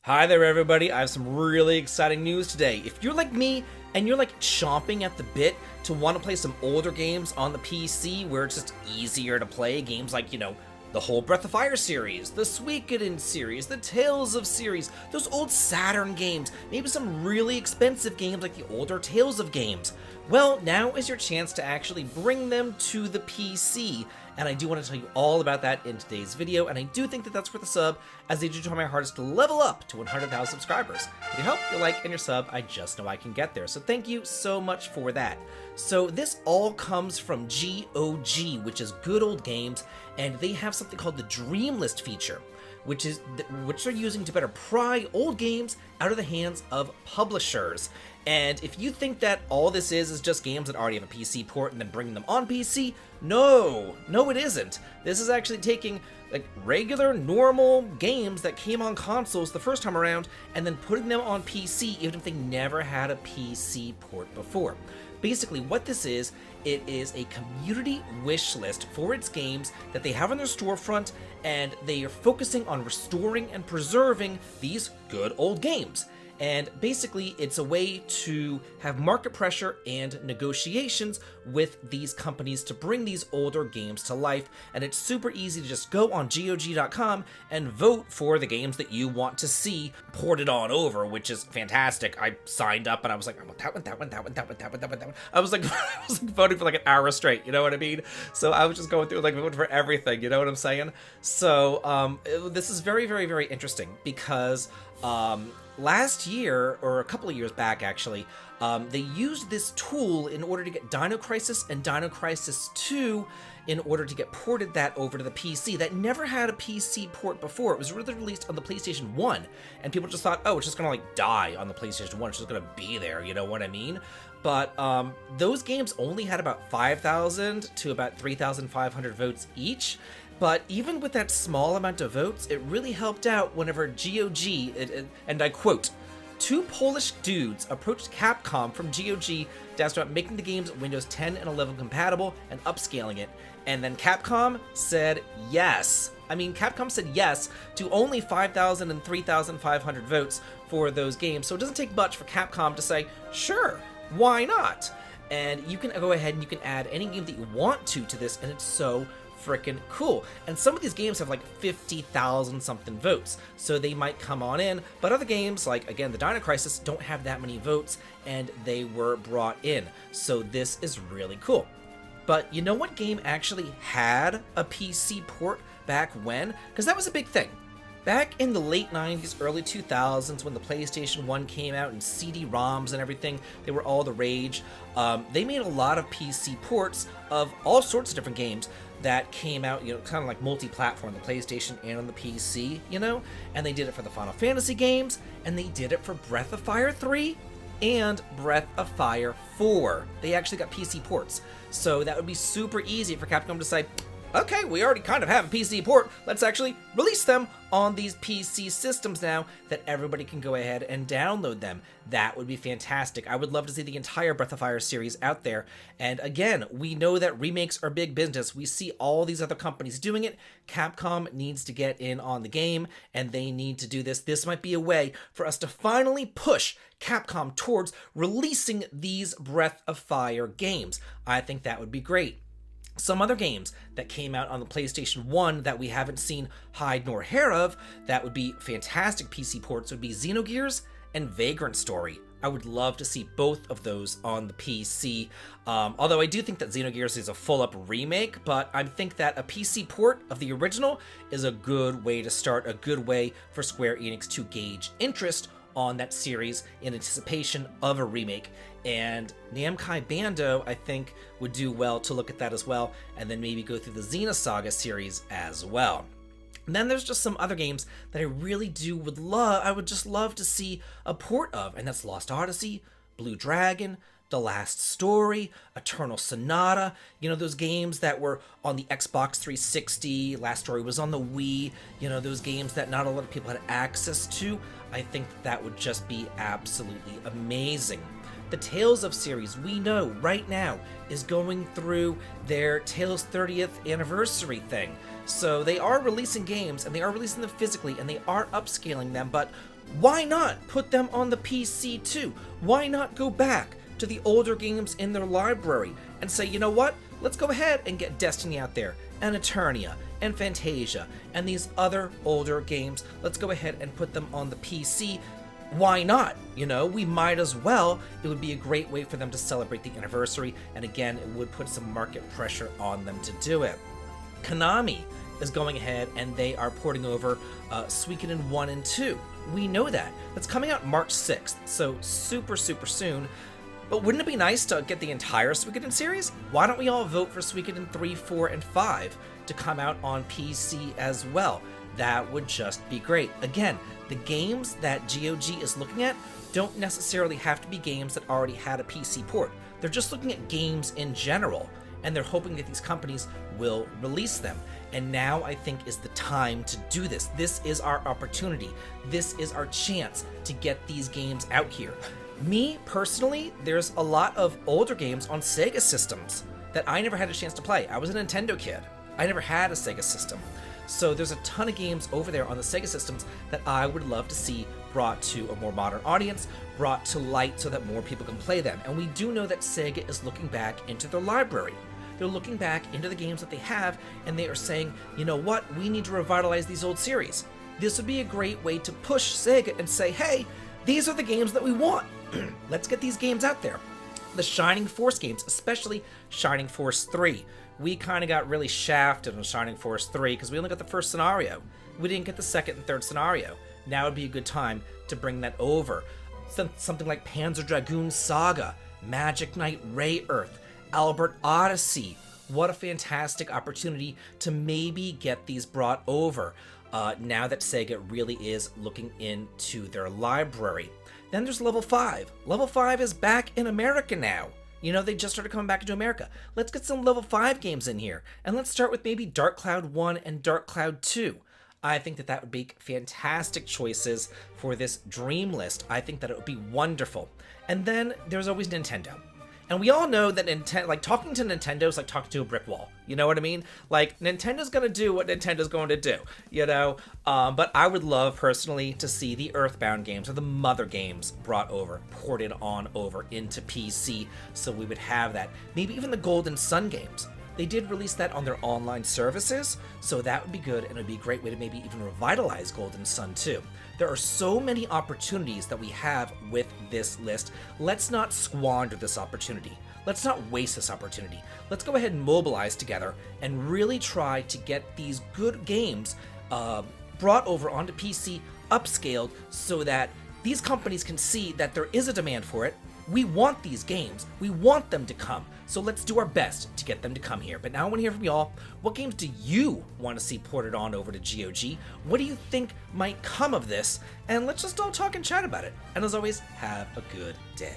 Hi there everybody, I have some really exciting news today. If you're like me and you're like chomping at the bit to want to play some older games on the PC where it's just easier to play, games like, the whole Breath of Fire series, the Suikoden series, the Tales of series, those old Saturn games, maybe some really expensive games like the older Tales of games. Well, now is your chance to actually bring them to the PC, and I do want to tell you all about that in today's video, and I do think that that's worth a sub, as they do try my hardest to level up to 100,000 subscribers. With your help, your like, and your sub, I just know I can get there, so thank you so much for that. So this all comes from GOG, which is Good Old Games, and they have something called the Dreamlist feature, which they're using to better pry old games out of the hands of publishers. And if you think that all this is just games that already have a PC port and then bringing them on PC, no, it isn't. This is actually taking like regular, normal games that came on consoles the first time around and then putting them on PC even if they never had a PC port before. Basically, what this is, it is a community wish list for its games that they have on their storefront, and they are focusing on restoring and preserving these good old games. And basically, it's a way to have market pressure and negotiations with these companies to bring these older games to life. And it's super easy to just go on GOG.com and vote for the games that you want to see ported on over, which is fantastic. I signed up and I was like, I want that one, that one, that one, that one, that one, that one, that one. I was like, voting for like an hour straight, you know what I mean? So I was just going through like voting for everything, you know what I'm saying? So this is very, very, very interesting because last year, or a couple of years back actually, they used this tool in order to get Dino Crisis and Dino Crisis 2 in order to get ported that over to the PC. That never had a PC port before. It was really released on the PlayStation 1, and people just thought, oh, it's just gonna like die on the PlayStation 1, it's just gonna be there, you know what I mean? But those games only had about 5,000 to about 3,500 votes each. But even with that small amount of votes, it really helped out whenever GOG, and I quote, "Two Polish dudes approached Capcom from GOG to ask about making the games Windows 10 and 11 compatible and upscaling it. And then Capcom said yes." I mean, Capcom said yes to only 5,000 and 3,500 votes for those games. So it doesn't take much for Capcom to say, sure, why not? And you can go ahead and you can add any game that you want to this, and it's so freaking cool. And some of these games have like 50,000 something votes, so they might come on in, but other games like, again, the Dino Crisis don't have that many votes, and they were brought in. So this is really cool. But you know what game actually had a PC port back when? Because that was a big thing. Back in the late 90s, early 2000s, when the PlayStation 1 came out and CD-ROMs and everything, they were all the rage. They made a lot of PC ports of all sorts of different games that came out, kind of like multi-platform, the PlayStation and on the PC, and they did it for the Final Fantasy games, and they did it for Breath of Fire 3 and Breath of Fire 4. They actually got PC ports, so that would be super easy for Capcom to say, okay, we already kind of have a PC port, let's actually release them on these PC systems now that everybody can go ahead and download them. That would be fantastic. I would love to see the entire Breath of Fire series out there. And again, we know that remakes are big business. We see all these other companies doing it. Capcom needs to get in on the game, and they need to do this. This might be a way for us to finally push Capcom towards releasing these Breath of Fire games. I think that would be great. Some other games that came out on the PlayStation 1 that we haven't seen hide nor hair of, that would be fantastic PC ports, would be Xenogears and Vagrant Story. I would love to see both of those on the PC, although I do think that Xenogears is a full-up remake, but I think that a PC port of the original is a good way to start, a good way for Square Enix to gauge interest on that series in anticipation of a remake. And Namco Bandai, I think, would do well to look at that as well, and then maybe go through the Xenosaga series as well. And then there's just some other games that I really would just love to see a port of, and that's Lost Odyssey, Blue Dragon, The Last Story, Eternal Sonata, those games that were on the Xbox 360, Last Story was on the Wii, those games that not a lot of people had access to. I think that would just be absolutely amazing. The Tales of series, we know right now, is going through their Tales 30th anniversary thing. So they are releasing games, and they are releasing them physically, and they are upscaling them, but Why not put them on the PC too? Why not go back to the older games in their library and say, you know what? Let's go ahead and get Destiny out there, and Eternia, and Fantasia, and these other older games. Let's go ahead and put them on the PC. Why not? You know, we might as well. It would be a great way for them to celebrate the anniversary, and again, it would put some market pressure on them to do it. Konami is going ahead and they are porting over Suikoden 1 and 2. We know that. That's coming out March 6th, so super soon. But wouldn't it be nice to get the entire Suikoden series? Why don't we all vote for Suikoden 3, 4, and 5 to come out on PC as well? That would just be great. Again, the games that GOG is looking at don't necessarily have to be games that already had a PC port. They're just looking at games in general, and they're hoping that these companies will release them. And now I think is the time to do this. This is our opportunity. This is our chance to get these games out here. Me, personally, there's a lot of older games on Sega systems that I never had a chance to play. I was a Nintendo kid. I never had a Sega system. So there's a ton of games over there on the Sega systems that I would love to see brought to a more modern audience, brought to light so that more people can play them. And we do know that Sega is looking back into their library. They're looking back into the games that they have, and they are saying, you know what, we need to revitalize these old series. This would be a great way to push Sega and say, hey, these are the games that we want. Let's get these games out there. The Shining Force games, especially Shining Force 3. We kind of got really shafted on Shining Force 3 because we only got the first scenario. We didn't get the second and third scenario. Now would be a good time to bring that over. Something like Panzer Dragoon Saga, Magic Knight Ray Earth, Albert Odyssey. What a fantastic opportunity to maybe get these brought over now that Sega really is looking into their library. Then there's Level 5. Level 5 is back in America now. You know, they just started coming back into America. Let's get some Level 5 games in here. And let's start with maybe Dark Cloud 1 and Dark Cloud 2. I think that would be fantastic choices for this dream list. I think that it would be wonderful. And then there's always Nintendo. And we all know that talking to Nintendo is like talking to a brick wall. You know what I mean? Like, Nintendo's going to do what Nintendo's going to do, you know? But I would love, personally, to see the Earthbound games or the Mother games brought over, ported on over into PC, so we would have that. Maybe even the Golden Sun games. They did release that on their online services, so that would be good, and it would be a great way to maybe even revitalize Golden Sun too. There are so many opportunities that we have with this list. Let's not squander this opportunity. Let's not waste this opportunity. Let's go ahead and mobilize together and really try to get these good games brought over onto PC, upscaled, so that these companies can see that there is a demand for it. We want these games. We want them to come. So let's do our best to get them to come here. But now I want to hear from y'all. What games do you want to see ported on over to GOG? What do you think might come of this? And let's just all talk and chat about it. And as always, have a good day.